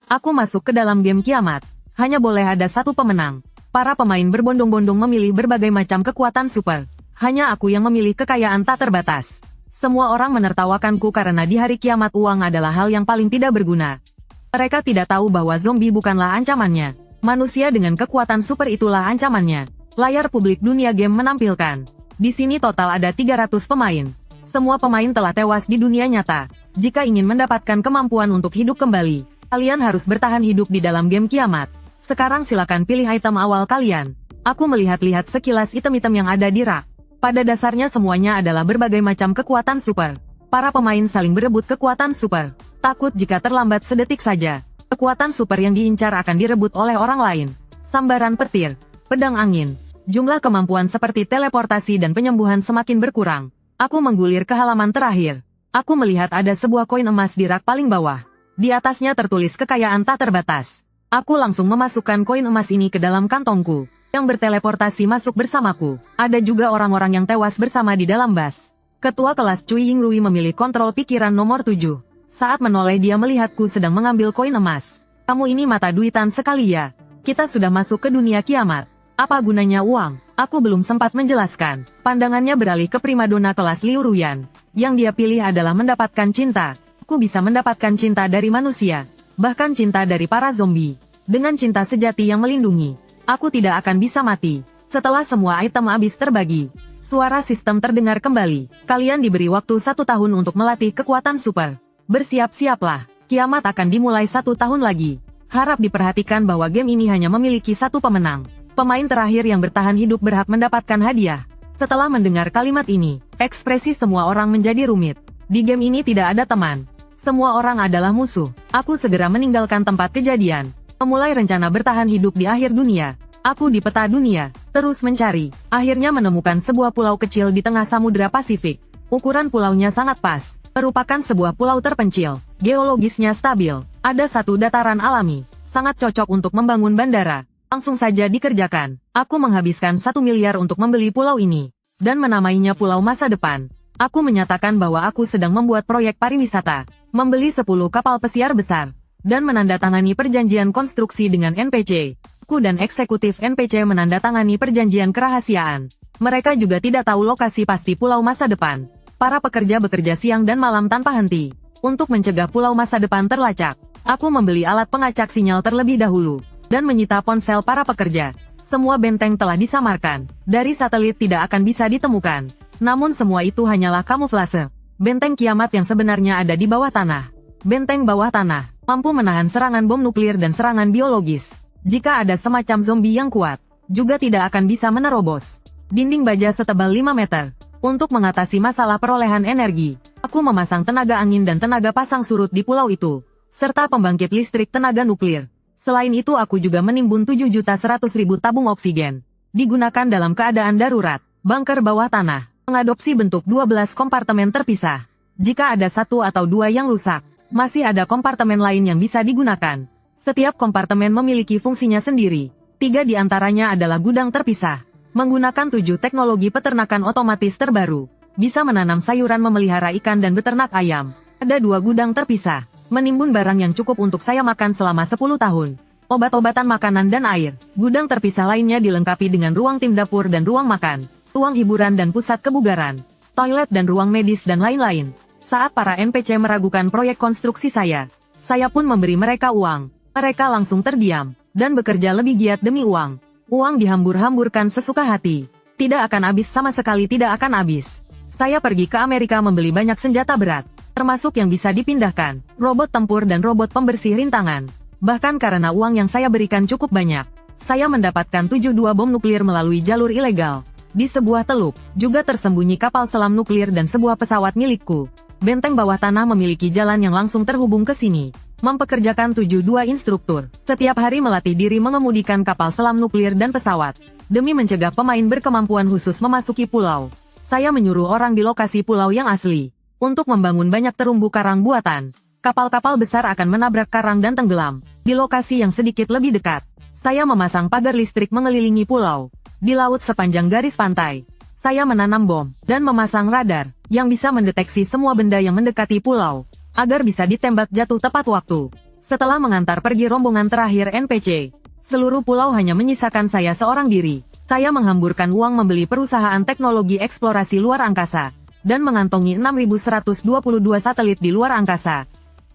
Aku masuk ke dalam game kiamat. Hanya boleh ada satu pemenang. Para pemain berbondong-bondong memilih berbagai macam kekuatan super. Hanya aku yang memilih kekayaan tak terbatas. Semua orang menertawakanku karena di hari kiamat uang adalah hal yang paling tidak berguna. Mereka tidak tahu bahwa zombie bukanlah ancamannya. Manusia dengan kekuatan super itulah ancamannya. Layar publik dunia game menampilkan. Di sini total ada 300 pemain. Semua pemain telah tewas di dunia nyata. Jika ingin mendapatkan kemampuan untuk hidup kembali, kalian harus bertahan hidup di dalam game kiamat. Sekarang silakan pilih item awal kalian. Aku melihat-lihat sekilas item-item yang ada di rak. Pada dasarnya semuanya adalah berbagai macam kekuatan super. Para pemain saling berebut kekuatan super. Takut jika terlambat sedetik saja. Kekuatan super yang diincar akan direbut oleh orang lain. Sambaran petir, pedang angin. Jumlah kemampuan seperti teleportasi dan penyembuhan semakin berkurang. Aku menggulir ke halaman terakhir. Aku melihat ada sebuah koin emas di rak paling bawah. Di atasnya tertulis kekayaan tak terbatas. Aku langsung memasukkan koin emas ini ke dalam kantongku. Yang berteleportasi masuk bersamaku. Ada juga orang-orang yang tewas bersama di dalam bus. Ketua kelas Cui Yingrui memilih kontrol pikiran nomor 7. Saat menoleh dia melihatku sedang mengambil koin emas. Kamu ini mata duitan sekali ya. Kita sudah masuk ke dunia kiamat. Apa gunanya uang? Aku belum sempat menjelaskan. Pandangannya beralih ke primadona kelas Liu Ruyan. Yang dia pilih adalah mendapatkan cinta. Aku bisa mendapatkan cinta dari manusia. Bahkan cinta dari para zombie. Dengan cinta sejati yang melindungi. Aku tidak akan bisa mati. Setelah semua item habis terbagi. Suara sistem terdengar kembali. Kalian diberi waktu 1 tahun untuk melatih kekuatan super. Bersiap-siaplah. Kiamat akan dimulai 1 tahun lagi. Harap diperhatikan bahwa game ini hanya memiliki satu pemenang. Pemain terakhir yang bertahan hidup berhak mendapatkan hadiah. Setelah mendengar kalimat ini, ekspresi semua orang menjadi rumit. Di game ini tidak ada teman. Semua orang adalah musuh. Aku segera meninggalkan tempat kejadian. Memulai rencana bertahan hidup di akhir dunia. Aku di peta dunia, terus mencari. Akhirnya menemukan sebuah pulau kecil di tengah Samudra Pasifik. Ukuran pulaunya sangat pas. Merupakan sebuah pulau terpencil. Geologisnya stabil. Ada satu dataran alami. Sangat cocok untuk membangun bandara. Langsung saja dikerjakan. Aku menghabiskan 1 miliar untuk membeli pulau ini. Dan menamainya Pulau Masa Depan. Aku menyatakan bahwa aku sedang membuat proyek pariwisata. Membeli 10 kapal pesiar besar. Dan menandatangani perjanjian konstruksi dengan NPC. Aku dan eksekutif NPC menandatangani perjanjian kerahasiaan. Mereka juga tidak tahu lokasi pasti Pulau Masa Depan. Para pekerja bekerja siang dan malam tanpa henti. Untuk mencegah Pulau Masa Depan terlacak. Aku membeli alat pengacak sinyal terlebih dahulu. Dan menyita ponsel para pekerja. Semua benteng telah disamarkan. Dari satelit tidak akan bisa ditemukan. Namun semua itu hanyalah kamuflase. Benteng kiamat yang sebenarnya ada di bawah tanah. Benteng bawah tanah mampu menahan serangan bom nuklir dan serangan biologis. Jika ada semacam zombie yang kuat, juga tidak akan bisa menerobos. Dinding baja setebal 5 meter. Untuk mengatasi masalah perolehan energi, aku memasang tenaga angin dan tenaga pasang surut di pulau itu. Serta pembangkit listrik tenaga nuklir. Selain itu aku juga menimbun 7.100.000 tabung oksigen. Digunakan dalam keadaan darurat. Bunker bawah tanah. Mengadopsi bentuk 12 kompartemen terpisah. Jika ada 1 atau 2 yang rusak, masih ada kompartemen lain yang bisa digunakan. Setiap kompartemen memiliki fungsinya sendiri. 3 di antaranya adalah gudang terpisah. Menggunakan 7 teknologi peternakan otomatis terbaru. Bisa menanam sayuran, memelihara ikan dan beternak ayam. Ada 2 gudang terpisah. Menimbun barang yang cukup untuk saya makan selama 10 tahun. Obat-obatan, makanan dan air. Gudang terpisah lainnya dilengkapi dengan ruang tim dapur dan ruang makan. Ruang hiburan dan pusat kebugaran. Toilet dan ruang medis dan lain-lain. Saat para NPC meragukan proyek konstruksi saya pun memberi mereka uang. Mereka langsung terdiam. Dan bekerja lebih giat demi uang. Uang dihambur-hamburkan sesuka hati. Tidak akan habis, sama sekali tidak akan habis. Saya pergi ke Amerika membeli banyak senjata berat. Termasuk yang bisa dipindahkan, robot tempur dan robot pembersih rintangan. Bahkan karena uang yang saya berikan cukup banyak, saya mendapatkan 72 bom nuklir melalui jalur ilegal. Di sebuah teluk, juga tersembunyi kapal selam nuklir dan sebuah pesawat milikku. Benteng bawah tanah memiliki jalan yang langsung terhubung ke sini. Mempekerjakan 72 instruktur, setiap hari melatih diri mengemudikan kapal selam nuklir dan pesawat. Demi mencegah pemain berkemampuan khusus memasuki pulau, saya menyuruh orang di lokasi pulau yang asli. Untuk membangun banyak terumbu karang buatan. Kapal-kapal besar akan menabrak karang dan tenggelam. Di lokasi yang sedikit lebih dekat, saya memasang pagar listrik mengelilingi pulau. Di laut sepanjang garis pantai, saya menanam bom, dan memasang radar, yang bisa mendeteksi semua benda yang mendekati pulau, agar bisa ditembak jatuh tepat waktu. Setelah mengantar pergi rombongan terakhir NPC, seluruh pulau hanya menyisakan saya seorang diri. Saya menghamburkan uang membeli perusahaan teknologi eksplorasi luar angkasa, dan mengantongi 6.122 satelit di luar angkasa,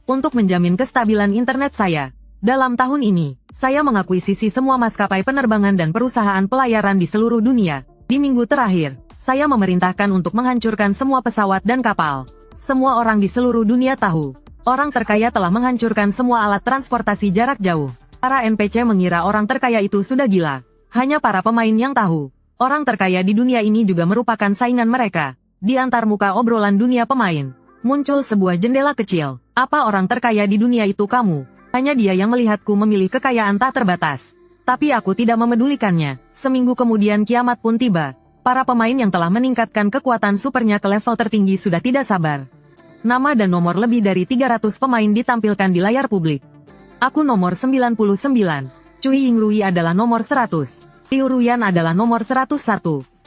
untuk menjamin kestabilan internet saya. Dalam tahun ini, saya mengakuisisi semua maskapai penerbangan dan perusahaan pelayaran di seluruh dunia. Di minggu terakhir, saya memerintahkan untuk menghancurkan semua pesawat dan kapal. Semua orang di seluruh dunia tahu, orang terkaya telah menghancurkan semua alat transportasi jarak jauh. Para NPC mengira orang terkaya itu sudah gila. Hanya para pemain yang tahu, orang terkaya di dunia ini juga merupakan saingan mereka. Di antarmuka obrolan dunia pemain, muncul sebuah jendela kecil. Apa orang terkaya di dunia itu kamu? Hanya dia yang melihatku memilih kekayaan tak terbatas. Tapi aku tidak memedulikannya. Seminggu kemudian kiamat pun tiba. Para pemain yang telah meningkatkan kekuatan supernya ke level tertinggi sudah tidak sabar. Nama dan nomor lebih dari 300 pemain ditampilkan di layar publik. Aku nomor 99. Cui Yingrui adalah nomor 100. Liu Ruyan adalah nomor 101.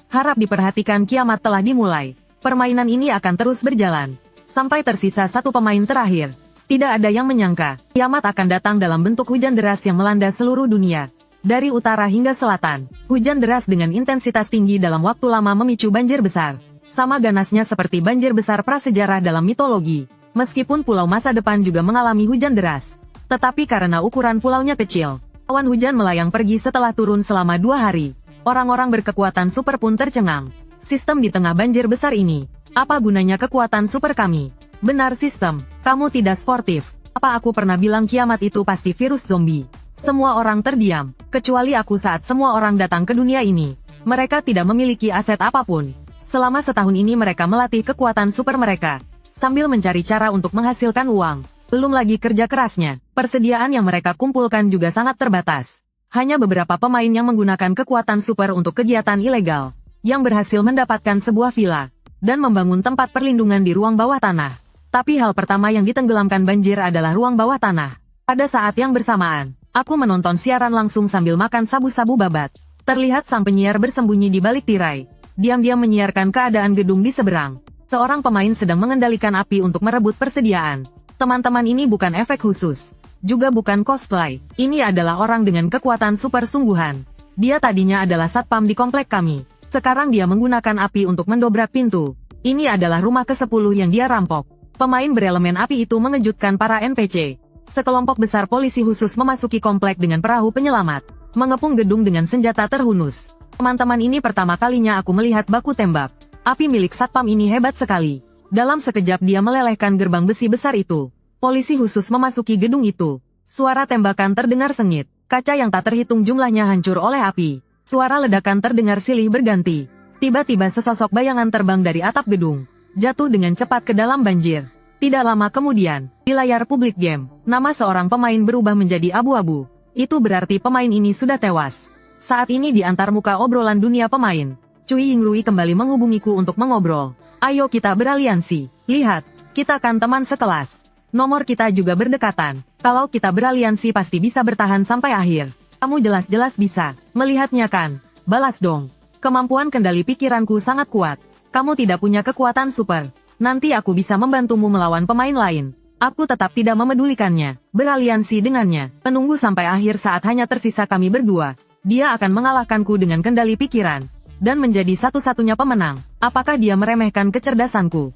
Harap diperhatikan, kiamat telah dimulai. Permainan ini akan terus berjalan sampai tersisa satu pemain terakhir. Tidak ada yang menyangka, kiamat akan datang dalam bentuk hujan deras yang melanda seluruh dunia. Dari utara hingga selatan, hujan deras dengan intensitas tinggi dalam waktu lama memicu banjir besar. Sama ganasnya seperti banjir besar prasejarah dalam mitologi. Meskipun pulau masa depan juga mengalami hujan deras, tetapi karena ukuran pulaunya kecil, awan hujan melayang pergi setelah turun selama 2 hari. Orang-orang berkekuatan super pun tercengang. Sistem di tengah banjir besar ini. Apa gunanya kekuatan super kami? Benar sistem, kamu tidak sportif. Apa aku pernah bilang kiamat itu pasti virus zombie? Semua orang terdiam, kecuali aku saat semua orang datang ke dunia ini. Mereka tidak memiliki aset apapun. Selama setahun ini mereka melatih kekuatan super mereka, sambil mencari cara untuk menghasilkan uang. Belum lagi kerja kerasnya, persediaan yang mereka kumpulkan juga sangat terbatas. Hanya beberapa pemain yang menggunakan kekuatan super untuk kegiatan ilegal, yang berhasil mendapatkan sebuah villa, dan membangun tempat perlindungan di ruang bawah tanah. Tapi hal pertama yang ditenggelamkan banjir adalah ruang bawah tanah. Pada saat yang bersamaan, aku menonton siaran langsung sambil makan sabu-sabu babat. Terlihat sang penyiar bersembunyi di balik tirai, diam-diam menyiarkan keadaan gedung di seberang. Seorang pemain sedang mengendalikan api untuk merebut persediaan. Teman-teman ini bukan efek khusus, juga bukan cosplay. Ini adalah orang dengan kekuatan super sungguhan. Dia tadinya adalah satpam di komplek kami. Sekarang dia menggunakan api untuk mendobrak pintu. Ini adalah rumah ke-10 yang dia rampok. Pemain berelemen api itu mengejutkan para NPC. Sekelompok besar polisi khusus memasuki komplek dengan perahu penyelamat, mengepung gedung dengan senjata terhunus. Teman-teman ini pertama kalinya aku melihat baku tembak. Api milik satpam ini hebat sekali. Dalam sekejap dia melelehkan gerbang besi besar itu. Polisi khusus memasuki gedung itu. Suara tembakan terdengar sengit. Kaca yang tak terhitung jumlahnya hancur oleh api. Suara ledakan terdengar silih berganti. Tiba-tiba sesosok bayangan terbang dari atap gedung, jatuh dengan cepat ke dalam banjir. Tidak lama kemudian, di layar publik game, nama seorang pemain berubah menjadi abu-abu. Itu berarti pemain ini sudah tewas. Saat ini di antarmuka obrolan dunia pemain, Cui Yingrui kembali menghubungiku untuk mengobrol. Ayo kita beraliansi. Lihat, kita kan teman sekelas. Nomor kita juga berdekatan. Kalau kita beraliansi pasti bisa bertahan sampai akhir. Kamu jelas-jelas bisa. Melihatnya kan? Balas dong. Kemampuan kendali pikiranku sangat kuat. Kamu tidak punya kekuatan super. Nanti aku bisa membantumu melawan pemain lain. Aku tetap tidak memedulikannya. Beraliansi dengannya. Menunggu sampai akhir saat hanya tersisa kami berdua. Dia akan mengalahkanku dengan kendali pikiran. Dan menjadi satu-satunya pemenang. Apakah dia meremehkan kecerdasanku?